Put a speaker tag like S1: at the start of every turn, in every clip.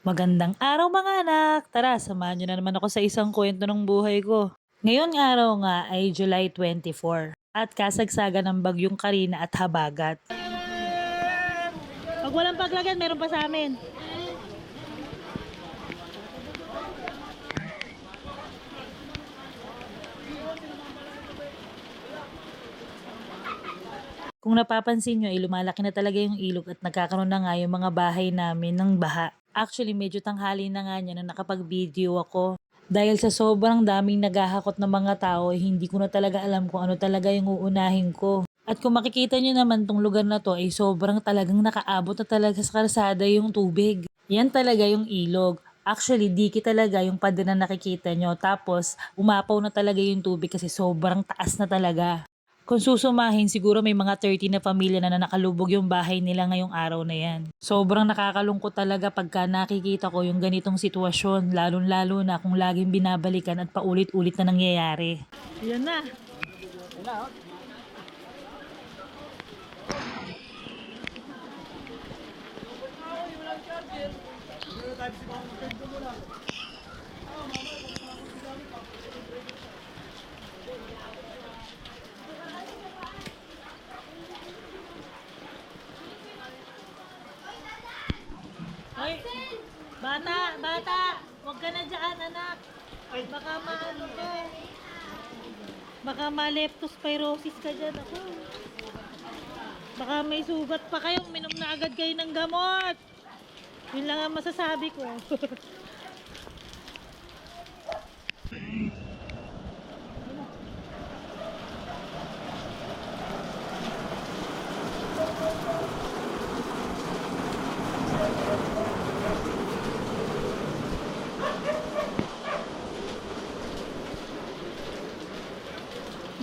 S1: Magandang araw mga anak! Tara, samahan niyo na naman ako sa isang kwento ng buhay ko. Ngayong araw nga ay July 24 at kasagsagan ng bagyong Karina at Habagat. Pag walang paglagyan, meron pa sa amin. Kung napapansin nyo, lumalaki na talaga yung ilog at nagkakaroon na nga yung mga bahay namin ng baha. Actually, medyo tanghali na nga niya na nakapag-video ako. Dahil sa sobrang daming naghahakot ng mga tao, hindi ko na talaga alam kung ano talaga yung uunahin ko. At kung makikita nyo naman tong lugar na to ay sobrang talagang nakaabot na talaga sa kalsada yung tubig. Yan talaga yung ilog. Actually, diki talaga yung pader na nakikita nyo. Tapos, umapaw na talaga yung tubig kasi sobrang taas na talaga. Kung susumahin, siguro may mga 30 na pamilya na nakalubog yung bahay nila ngayong araw na yan. Sobrang nakakalungkot talaga pagka nakikita ko yung ganitong sitwasyon, lalong-lalo na kung laging binabalikan at paulit-ulit na nangyayari. Yan na. Hoy, bata, huwag ka na dyan, anak. Baka maano ka. Baka ma-leptospirosis ka dyan, ako. Baka may sugat pa kayo, minom na agad kayo ng gamot. Yun lang ang masasabi ko.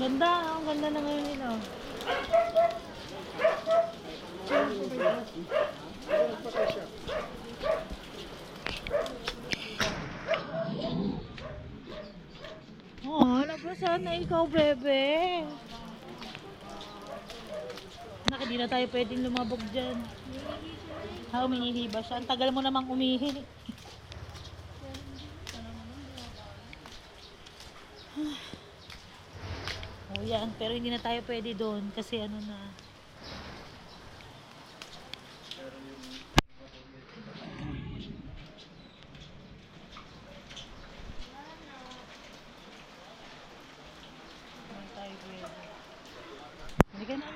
S1: Ganda, ang ganda na ngayon nila. Oh, nagpasan na ikaw, bebe. Anak, hindi na tayo pwedeng lumabog dyan. Ha, umiihi ba siya? Ang tagal mo namang umihi. Oh, yan. Pero hindi na tayo pwede doon kasi ano na. Hindi tayo pwede. Halika na.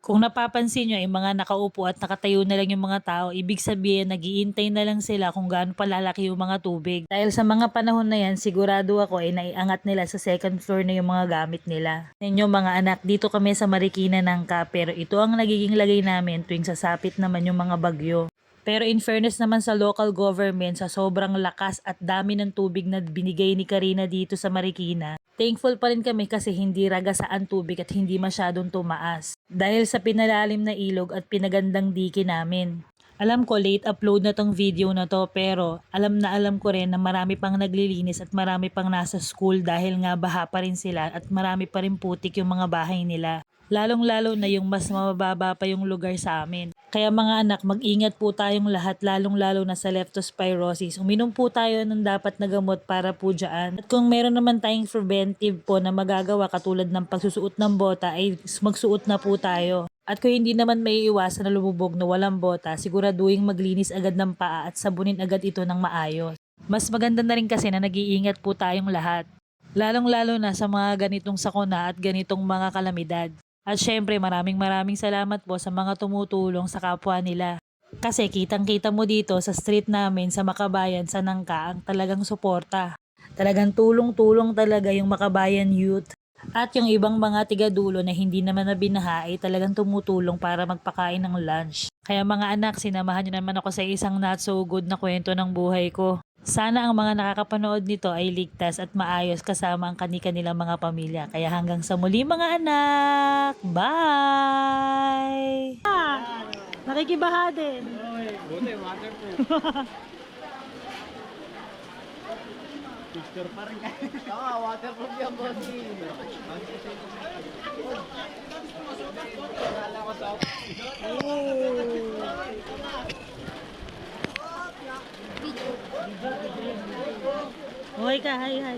S1: Kung napapansin nyo, ay mga nakaupo at nakatayo na lang yung mga tao, ibig sabihin, nagiintay na lang sila kung gaano palalaki yung mga tubig. Dahil sa mga panahon na yan, sigurado ako ay naiangat nila sa second floor na yung mga gamit nila. Ninyo mga anak, dito kami sa Marikina Nangka, pero ito ang nagiging lagay namin tuwing sasapit naman yung mga bagyo. Pero in fairness naman sa local government, sa sobrang lakas at dami ng tubig na binigay ni Karina dito sa Marikina, thankful pa rin kami kasi hindi ragasaan tubig at hindi masyadong tumaas. Dahil sa pinalalim na ilog at pinagandang dike namin. Alam ko late upload na tong video na to pero alam ko rin na marami pang naglilinis at marami pang nasa school dahil nga baha pa rin sila at marami pa rin putik yung mga bahay nila. Lalong-lalo na yung mas mababa pa yung lugar sa amin. Kaya mga anak, mag-ingat po tayong lahat lalong-lalo na sa leptospirosis. Uminom po tayo ng dapat na gamot para po dyan. At kung meron naman tayong preventive po na magagawa katulad ng pagsusuot ng bota ay magsuot na po tayo. At kung hindi naman may iwasan na lumubog na walang bota, siguraduhin maglinis agad ng paa at sabunin agad ito ng maayos. Mas maganda na rin kasi na nag-iingat po tayong lahat. Lalong-lalo na sa mga ganitong sakuna at ganitong mga kalamidad. At syempre maraming salamat po sa mga tumutulong sa kapwa nila. Kasi kitang-kita mo dito sa street namin sa Makabayan sa Nangka ang talagang suporta. Talagang tulong-tulong talaga yung Makabayan Youth. At yung ibang mga tigadulo na hindi naman nabinaha ay talagang tumutulong para magpakain ng lunch. Kaya mga anak, sinamahan niyo naman ako sa isang not so good na kwento ng buhay ko. Sana ang mga nakakapanood nito ay ligtas at maayos kasama ang kani-kanilang mga pamilya. Kaya hanggang sa muli mga anak! Bye! Nakikibaha din.
S2: Buti, waterproof. Picture pa rin kayo. Oo, waterproof yan, bossing. Kala ko sa...
S1: Hoy ka, hi, hi.